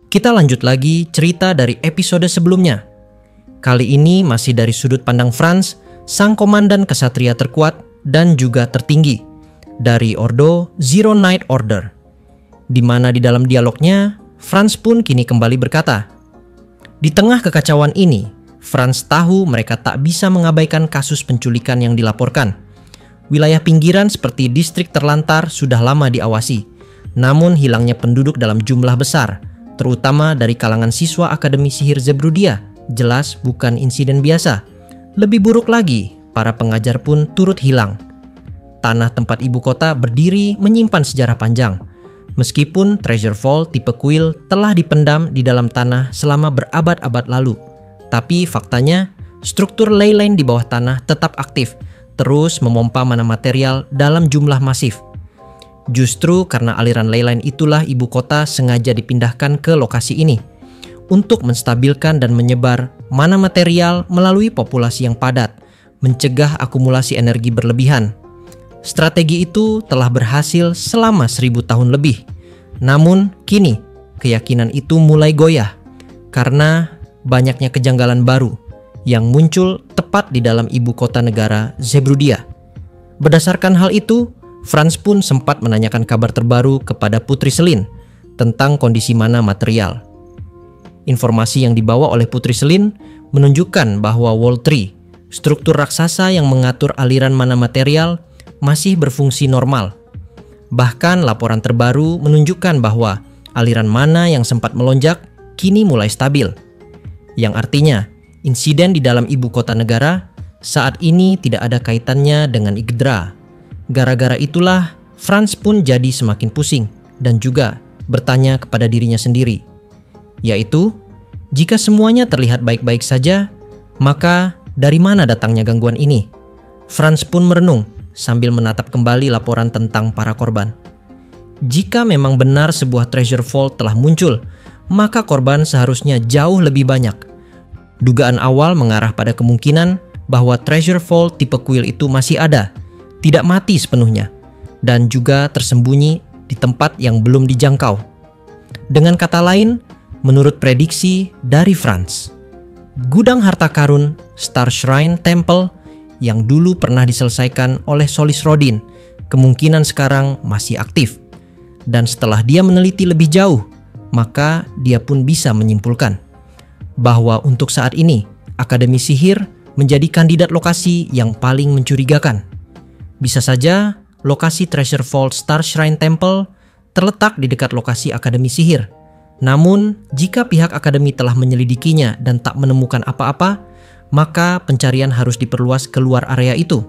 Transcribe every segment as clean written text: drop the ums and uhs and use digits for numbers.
Kita lanjut lagi cerita dari episode sebelumnya. Kali ini masih dari sudut pandang Franz, sang komandan kesatria terkuat dan juga tertinggi dari Ordo Zero Night Order. Di mana di dalam dialognya, Franz pun kini kembali berkata, di tengah kekacauan ini, Franz tahu mereka tak bisa mengabaikan kasus penculikan yang dilaporkan. Wilayah pinggiran seperti distrik terlantar sudah lama diawasi, namun hilangnya penduduk dalam jumlah besar, terutama dari kalangan siswa Akademi Sihir Zebrudia, jelas bukan insiden biasa. Lebih buruk lagi, para pengajar pun turut hilang. Tanah tempat ibu kota berdiri menyimpan sejarah panjang. Meskipun Treasure Vault tipe kuil telah dipendam di dalam tanah selama berabad-abad lalu, tapi faktanya struktur ley line di bawah tanah tetap aktif, terus memompa mana material dalam jumlah masif. Justru karena aliran ley line itulah ibu kota sengaja dipindahkan ke lokasi ini untuk menstabilkan dan menyebar mana material melalui populasi yang padat, mencegah akumulasi energi berlebihan. Strategi itu telah berhasil selama 1000 tahun lebih. Namun kini keyakinan itu mulai goyah karena banyaknya kejanggalan baru yang muncul tepat di dalam ibu kota negara Zebrudia. Berdasarkan hal itu, Franz pun sempat menanyakan kabar terbaru kepada Putri Selin tentang kondisi mana material. Informasi yang dibawa oleh Putri Selin menunjukkan bahwa Wall 3, struktur raksasa yang mengatur aliran mana material, masih berfungsi normal. Bahkan laporan terbaru menunjukkan bahwa aliran mana yang sempat melonjak kini mulai stabil. Yang artinya, insiden di dalam ibu kota negara saat ini tidak ada kaitannya dengan Yggdra. Gara-gara itulah, Franz pun jadi semakin pusing dan juga bertanya kepada dirinya sendiri. Yaitu, jika semuanya terlihat baik-baik saja, maka dari mana datangnya gangguan ini? Franz pun merenung sambil menatap kembali laporan tentang para korban. Jika memang benar sebuah treasure vault telah muncul, maka korban seharusnya jauh lebih banyak. Dugaan awal mengarah pada kemungkinan bahwa treasure vault tipe kuil itu masih ada, tidak mati sepenuhnya, dan juga tersembunyi di tempat yang belum dijangkau. Dengan kata lain, menurut prediksi dari Franz, gudang harta karun Star Shrine Temple yang dulu pernah diselesaikan oleh Solis Rodin kemungkinan sekarang masih aktif. Dan setelah dia meneliti lebih jauh, maka dia pun bisa menyimpulkan bahwa untuk saat ini Akademi Sihir menjadi kandidat lokasi yang paling mencurigakan. Bisa saja lokasi Treasure Vault Star Shrine Temple terletak di dekat lokasi Akademi Sihir. Namun, jika pihak Akademi telah menyelidikinya dan tak menemukan apa-apa, maka pencarian harus diperluas keluar area itu.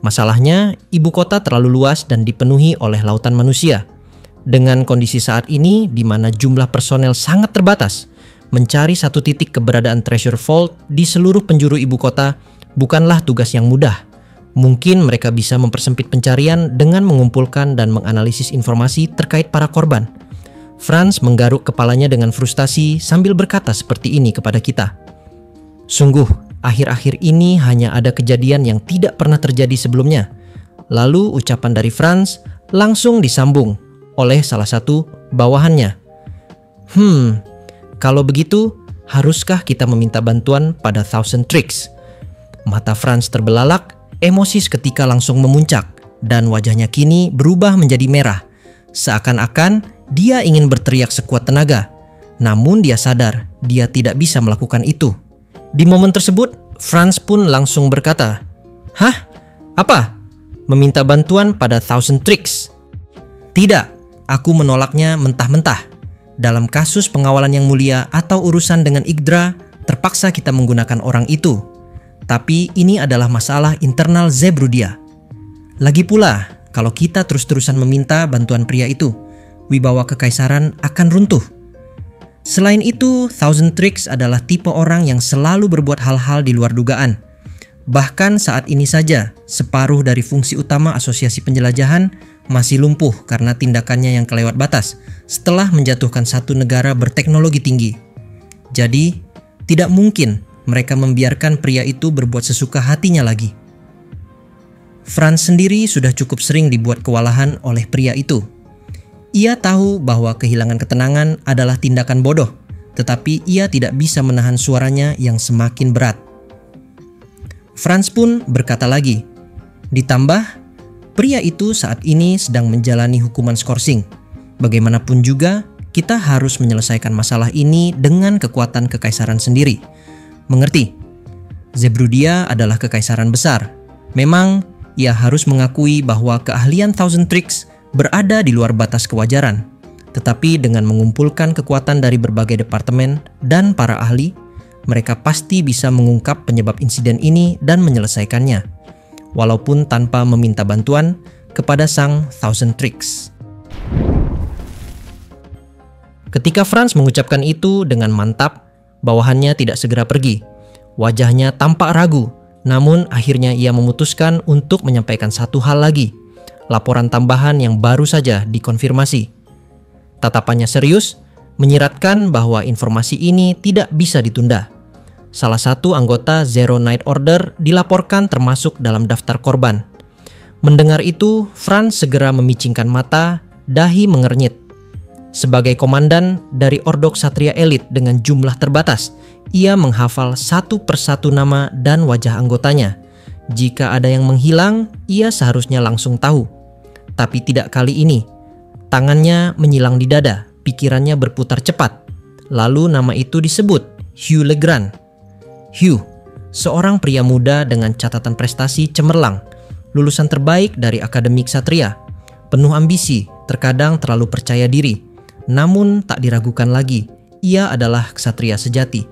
Masalahnya, ibu kota terlalu luas dan dipenuhi oleh lautan manusia. Dengan kondisi saat ini di mana jumlah personel sangat terbatas, mencari satu titik keberadaan Treasure Vault di seluruh penjuru ibu kota bukanlah tugas yang mudah. Mungkin mereka bisa mempersempit pencarian dengan mengumpulkan dan menganalisis informasi terkait para korban. Franz menggaruk kepalanya dengan frustasi sambil berkata seperti ini kepada kita. Sungguh, akhir-akhir ini hanya ada kejadian yang tidak pernah terjadi sebelumnya. Lalu ucapan dari Franz langsung disambung oleh salah satu bawahannya. Kalau begitu, haruskah kita meminta bantuan pada Thousand Tricks? Mata Franz terbelalak, emosi seketika langsung memuncak, dan wajahnya kini berubah menjadi merah. Seakan-akan dia ingin berteriak sekuat tenaga, namun dia sadar dia tidak bisa melakukan itu. Di momen tersebut, Franz pun langsung berkata, "Hah? Apa? Meminta bantuan pada Thousand Tricks?" "Tidak, aku menolaknya mentah-mentah. Dalam kasus pengawalan yang mulia atau urusan dengan Yggdra, terpaksa kita menggunakan orang itu. Tapi ini adalah masalah internal Zebrudia. Lagi pula, kalau kita terus-terusan meminta bantuan pria itu, wibawa kekaisaran akan runtuh. Selain itu, Thousand Tricks adalah tipe orang yang selalu berbuat hal-hal di luar dugaan. Bahkan saat ini saja, separuh dari fungsi utama asosiasi penjelajahan masih lumpuh karena tindakannya yang kelewat batas setelah menjatuhkan satu negara berteknologi tinggi. Jadi, tidak mungkin mereka membiarkan pria itu berbuat sesuka hatinya lagi." Franz sendiri sudah cukup sering dibuat kewalahan oleh pria itu. Ia tahu bahwa kehilangan ketenangan adalah tindakan bodoh, tetapi ia tidak bisa menahan suaranya yang semakin berat. Franz pun berkata lagi, ditambah, pria itu saat ini sedang menjalani hukuman skorsing. Bagaimanapun juga, kita harus menyelesaikan masalah ini dengan kekuatan kekaisaran sendiri. Mengerti? Zerbrudia adalah kekaisaran besar. Memang, ia harus mengakui bahwa keahlian Thousand Tricks berada di luar batas kewajaran. Tetapi dengan mengumpulkan kekuatan dari berbagai departemen dan para ahli, mereka pasti bisa mengungkap penyebab insiden ini dan menyelesaikannya, walaupun tanpa meminta bantuan kepada sang Thousand Tricks. Ketika Franz mengucapkan itu dengan mantap, bawahannya tidak segera pergi. Wajahnya tampak ragu, namun akhirnya ia memutuskan untuk menyampaikan satu hal lagi, laporan tambahan yang baru saja dikonfirmasi. Tatapannya serius, menyiratkan bahwa informasi ini tidak bisa ditunda. Salah satu anggota Zero Night Order dilaporkan termasuk dalam daftar korban. Mendengar itu, Franz segera memicingkan mata, dahi mengernyit. Sebagai komandan dari Ordo Ksatria Elit dengan jumlah terbatas, ia menghafal satu persatu nama dan wajah anggotanya. Jika ada yang menghilang, ia seharusnya langsung tahu. Tapi tidak kali ini. Tangannya menyilang di dada, pikirannya berputar cepat. Lalu nama itu disebut, Hugh Legrand. Hugh, seorang pria muda dengan catatan prestasi cemerlang, lulusan terbaik dari Akademi Ksatria, penuh ambisi, terkadang terlalu percaya diri. Namun tak diragukan lagi, ia adalah ksatria sejati.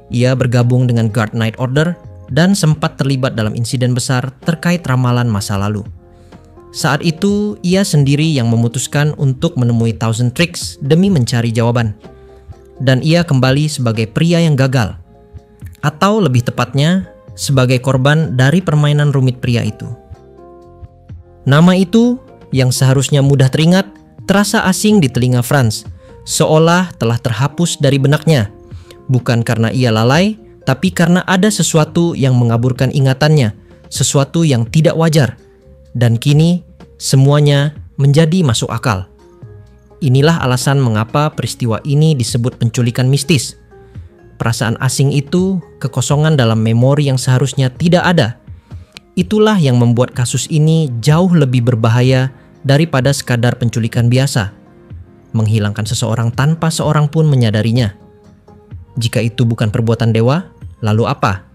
Ia bergabung dengan Guard Night Order dan sempat terlibat dalam insiden besar terkait ramalan masa lalu. Saat itu, ia sendiri yang memutuskan untuk menemui Thousand Tricks demi mencari jawaban. Dan ia kembali sebagai pria yang gagal. Atau lebih tepatnya, sebagai korban dari permainan rumit pria itu. Nama itu, yang seharusnya mudah teringat, terasa asing di telinga Franz, seolah telah terhapus dari benaknya. Bukan karena ia lalai, tapi karena ada sesuatu yang mengaburkan ingatannya, sesuatu yang tidak wajar. Dan kini, semuanya menjadi masuk akal. Inilah alasan mengapa peristiwa ini disebut penculikan mistis. Perasaan asing itu, kekosongan dalam memori yang seharusnya tidak ada. Itulah yang membuat kasus ini jauh lebih berbahaya daripada sekadar penculikan biasa, menghilangkan seseorang tanpa seorang pun menyadarinya. Jika itu bukan perbuatan dewa, lalu apa?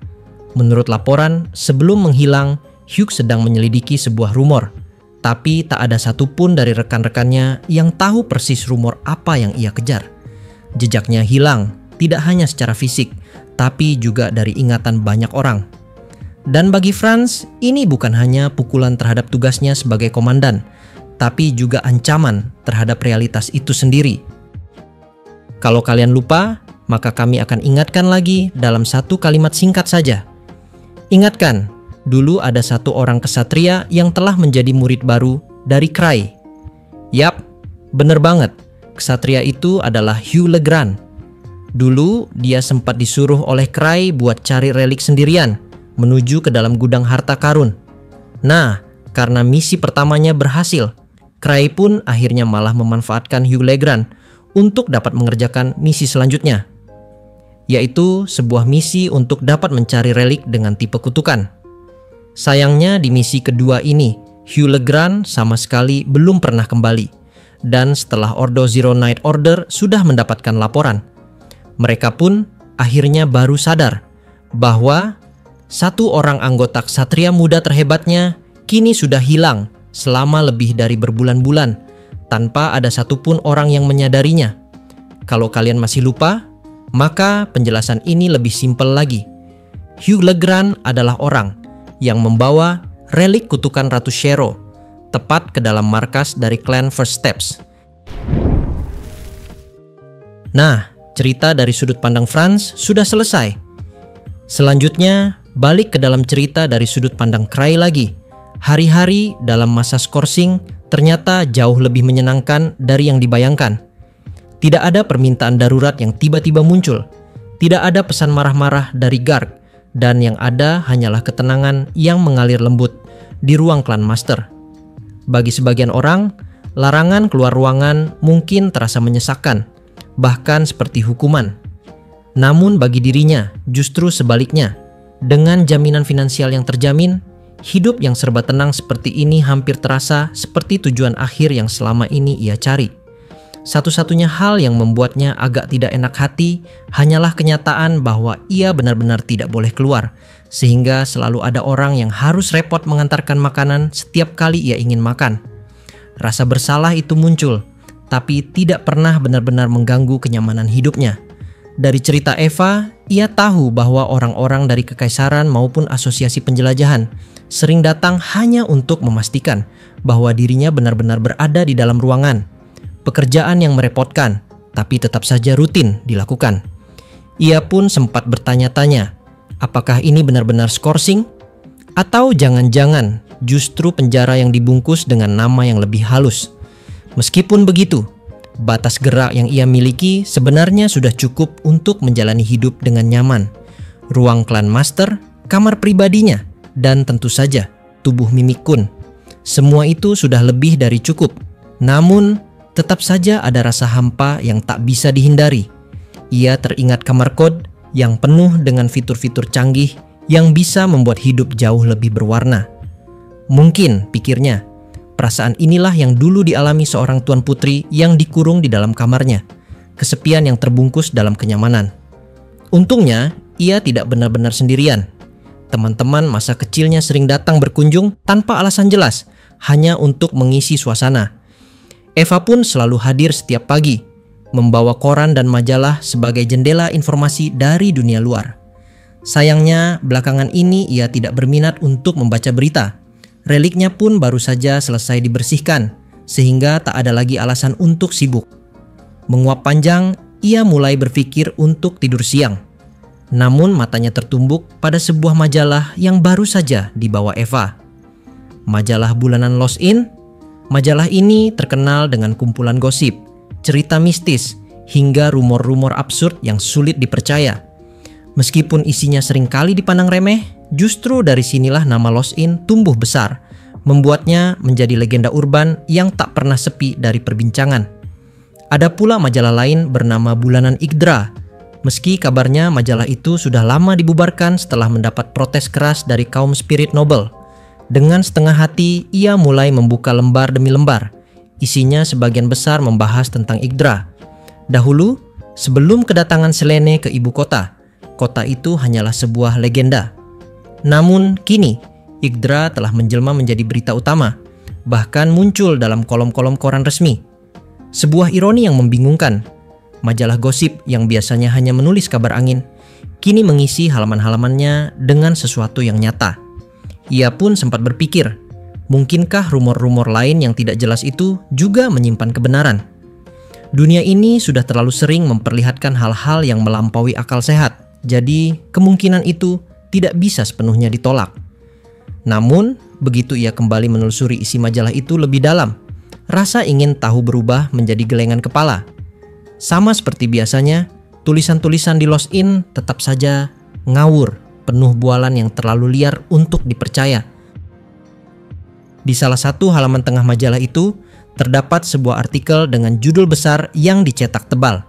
Menurut laporan, sebelum menghilang, Hugh sedang menyelidiki sebuah rumor, tapi tak ada satupun dari rekan-rekannya yang tahu persis rumor apa yang ia kejar. Jejaknya hilang, tidak hanya secara fisik, tapi juga dari ingatan banyak orang. Dan bagi Franz, ini bukan hanya pukulan terhadap tugasnya sebagai komandan, tapi juga ancaman terhadap realitas itu sendiri. Kalau kalian lupa, maka kami akan ingatkan lagi dalam satu kalimat singkat saja. Ingatkan, dulu ada satu orang ksatria yang telah menjadi murid baru dari Krai. Yap, bener banget, ksatria itu adalah Hugh Legrand. Dulu dia sempat disuruh oleh Krai buat cari relik sendirian, menuju ke dalam gudang harta karun. Nah, karena misi pertamanya berhasil, Krai pun akhirnya malah memanfaatkan Hugh Legrand untuk dapat mengerjakan misi selanjutnya, yaitu sebuah misi untuk dapat mencari relik dengan tipe kutukan. Sayangnya di misi kedua ini, Hugh Legrand sama sekali belum pernah kembali, dan setelah Ordo Zero Night Order sudah mendapatkan laporan, mereka pun akhirnya baru sadar bahwa satu orang anggota ksatria muda terhebatnya kini sudah hilang selama lebih dari berbulan-bulan, tanpa ada satupun orang yang menyadarinya. Kalau kalian masih lupa, maka penjelasan ini lebih simpel lagi. Hugh Legrand adalah orang yang membawa relik kutukan Ratu Shero tepat ke dalam markas dari klan First Steps. Nah, cerita dari sudut pandang Franz sudah selesai. Selanjutnya, balik ke dalam cerita dari sudut pandang Krai lagi. Hari-hari dalam masa skorsing ternyata jauh lebih menyenangkan dari yang dibayangkan. Tidak ada permintaan darurat yang tiba-tiba muncul. Tidak ada pesan marah-marah dari Garg. Dan yang ada hanyalah ketenangan yang mengalir lembut di ruang klan master. Bagi sebagian orang, Larangan keluar ruangan mungkin terasa menyesakkan, bahkan seperti hukuman. Namun bagi dirinya, justru sebaliknya. Dengan jaminan finansial yang terjamin, hidup yang serba tenang seperti ini hampir terasa seperti tujuan akhir yang selama ini ia cari. Satu-satunya hal yang membuatnya agak tidak enak hati hanyalah kenyataan bahwa ia benar-benar tidak boleh keluar, sehingga selalu ada orang yang harus repot mengantarkan makanan setiap kali ia ingin makan. Rasa bersalah itu muncul, tapi tidak pernah benar-benar mengganggu kenyamanan hidupnya. Dari cerita Eva, ia tahu bahwa orang-orang dari kekaisaran maupun asosiasi penjelajahan sering datang hanya untuk memastikan bahwa dirinya benar-benar berada di dalam ruangan. Pekerjaan yang merepotkan, tapi tetap saja rutin dilakukan. Ia pun sempat bertanya-tanya, apakah ini benar-benar skorsing? Atau jangan-jangan justru penjara yang dibungkus dengan nama yang lebih halus? Meskipun begitu, batas gerak yang ia miliki sebenarnya sudah cukup untuk menjalani hidup dengan nyaman. Ruang klan master, kamar pribadinya, dan tentu saja tubuh Mimik-kun. Semua itu sudah lebih dari cukup. Namun, tetap saja ada rasa hampa yang tak bisa dihindari. Ia teringat kamar kode yang penuh dengan fitur-fitur canggih yang bisa membuat hidup jauh lebih berwarna. Mungkin, pikirnya, perasaan inilah yang dulu dialami seorang tuan putri yang dikurung di dalam kamarnya. Kesepian yang terbungkus dalam kenyamanan. Untungnya, ia tidak benar-benar sendirian. Teman-teman masa kecilnya sering datang berkunjung tanpa alasan jelas, hanya untuk mengisi suasana. Eva pun selalu hadir setiap pagi, membawa koran dan majalah sebagai jendela informasi dari dunia luar. Sayangnya, belakangan ini ia tidak berminat untuk membaca berita. Reliknya pun baru saja selesai dibersihkan, sehingga tak ada lagi alasan untuk sibuk. Menguap panjang, ia mulai berpikir untuk tidur siang. Namun matanya tertumbuk pada sebuah majalah yang baru saja dibawa Eva. Majalah bulanan Lost In. Majalah ini terkenal dengan kumpulan gosip, cerita mistis, hingga rumor-rumor absurd yang sulit dipercaya. Meskipun isinya seringkali dipandang remeh, justru dari sinilah nama Lost In tumbuh besar, membuatnya menjadi legenda urban yang tak pernah sepi dari perbincangan. Ada pula majalah lain bernama Bulanan Yggdra. Meski kabarnya majalah itu sudah lama dibubarkan setelah mendapat protes keras dari kaum spirit noble. Dengan setengah hati, ia mulai membuka lembar demi lembar. Isinya sebagian besar membahas tentang Yggdra. Dahulu, sebelum kedatangan Selene ke ibu kota, kota itu hanyalah sebuah legenda. Namun kini, Yggdra telah menjelma menjadi berita utama, bahkan muncul dalam kolom-kolom koran resmi. Sebuah ironi yang membingungkan. Majalah gosip yang biasanya hanya menulis kabar angin, kini mengisi halaman-halamannya dengan sesuatu yang nyata. Ia pun sempat berpikir, mungkinkah rumor-rumor lain yang tidak jelas itu juga menyimpan kebenaran? Dunia ini sudah terlalu sering memperlihatkan hal-hal yang melampaui akal sehat, jadi kemungkinan itu tidak bisa sepenuhnya ditolak. Namun, begitu ia kembali menelusuri isi majalah itu lebih dalam, rasa ingin tahu berubah menjadi gelengan kepala. Sama seperti biasanya, tulisan-tulisan di Lost In tetap saja ngawur, penuh bualan yang terlalu liar untuk dipercaya. Di salah satu halaman tengah majalah itu, terdapat sebuah artikel dengan judul besar yang dicetak tebal.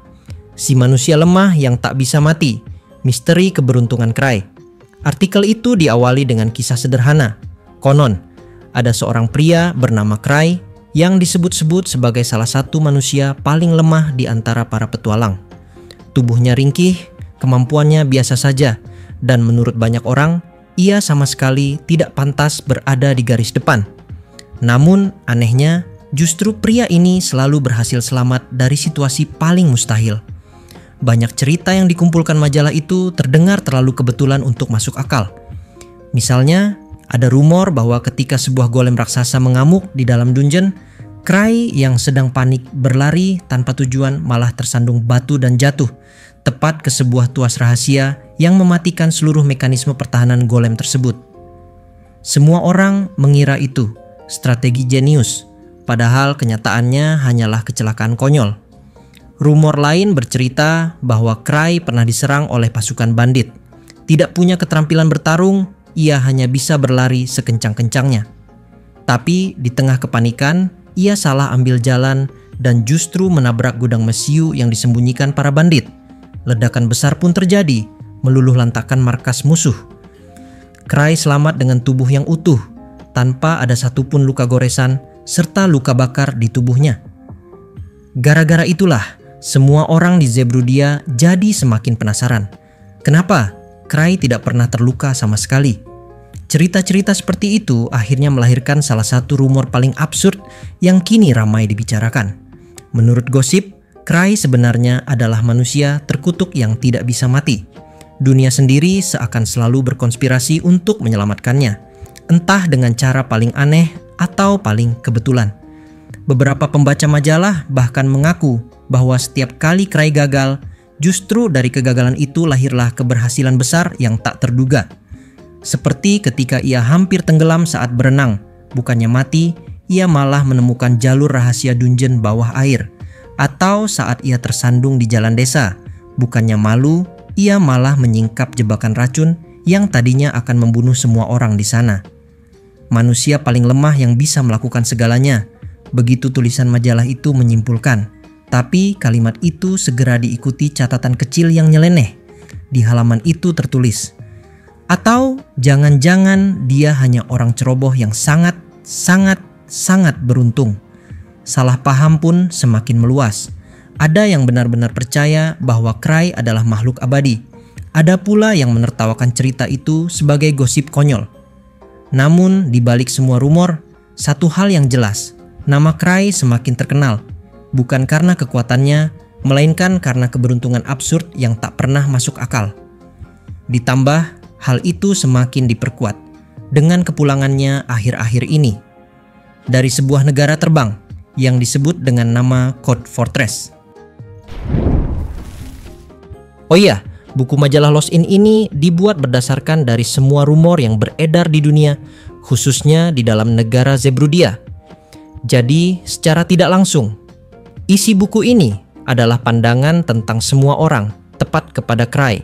Si manusia lemah yang tak bisa mati, misteri keberuntungan Cry. Artikel itu diawali dengan kisah sederhana. Konon, ada seorang pria bernama Cry yang disebut-sebut sebagai salah satu manusia paling lemah di antara para petualang. Tubuhnya ringkih, kemampuannya biasa saja, dan menurut banyak orang, ia sama sekali tidak pantas berada di garis depan. Namun, anehnya, justru pria ini selalu berhasil selamat dari situasi paling mustahil. Banyak cerita yang dikumpulkan majalah itu terdengar terlalu kebetulan untuk masuk akal. Misalnya, ada rumor bahwa ketika sebuah golem raksasa mengamuk di dalam dungeon, Cry yang sedang panik berlari tanpa tujuan malah tersandung batu dan jatuh, tepat ke sebuah tuas rahasia yang mematikan seluruh mekanisme pertahanan golem tersebut. Semua orang mengira itu strategi jenius, padahal kenyataannya hanyalah kecelakaan konyol. Rumor lain bercerita bahwa Cry pernah diserang oleh pasukan bandit. Tidak punya keterampilan bertarung, ia hanya bisa berlari sekencang-kencangnya. Tapi di tengah kepanikan, ia salah ambil jalan dan justru menabrak gudang mesiu yang disembunyikan para bandit. Ledakan besar pun terjadi, meluluh lantakkan markas musuh. Cry selamat dengan tubuh yang utuh, tanpa ada satupun luka goresan serta luka bakar di tubuhnya. Gara-gara itulah, semua orang di Zerbrudia jadi semakin penasaran. Kenapa Cry tidak pernah terluka sama sekali? Cerita-cerita seperti itu akhirnya melahirkan salah satu rumor paling absurd yang kini ramai dibicarakan. Menurut gosip, Cry sebenarnya adalah manusia terkutuk yang tidak bisa mati. Dunia sendiri seakan selalu berkonspirasi untuk menyelamatkannya, entah dengan cara paling aneh atau paling kebetulan. Beberapa pembaca majalah bahkan mengaku bahwa setiap kali Cry gagal, justru dari kegagalan itu lahirlah keberhasilan besar yang tak terduga. Seperti ketika ia hampir tenggelam saat berenang, bukannya mati, ia malah menemukan jalur rahasia dungeon bawah air. Atau saat ia tersandung di jalan desa, bukannya malu, ia malah menyingkap jebakan racun yang tadinya akan membunuh semua orang di sana. Manusia paling lemah yang bisa melakukan segalanya, begitu tulisan majalah itu menyimpulkan. Tapi kalimat itu segera diikuti catatan kecil yang nyeleneh. Di halaman itu tertulis, atau jangan-jangan dia hanya orang ceroboh yang sangat beruntung. Salah paham pun semakin meluas. Ada yang benar-benar percaya bahwa Cry adalah makhluk abadi. Ada pula yang menertawakan cerita itu sebagai gosip konyol. Namun di balik semua rumor, satu hal yang jelas, nama Cry semakin terkenal. Bukan karena kekuatannya, melainkan karena keberuntungan absurd yang tak pernah masuk akal. Ditambah, hal itu semakin diperkuat dengan kepulangannya akhir-akhir ini dari sebuah negara terbang yang disebut dengan nama Code Fortress. Oh iya, buku majalah Lost In ini dibuat berdasarkan dari semua rumor yang beredar di dunia, khususnya di dalam negara Zerbrudia. Jadi, secara tidak langsung, isi buku ini adalah pandangan tentang semua orang, tepat kepada Cry.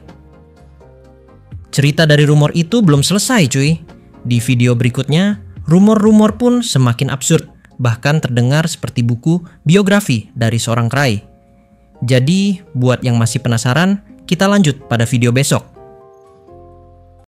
Cerita dari rumor itu belum selesai cuy. Di video berikutnya, rumor-rumor pun semakin absurd, bahkan terdengar seperti buku biografi dari seorang Cry. Jadi, buat yang masih penasaran, kita lanjut pada video besok.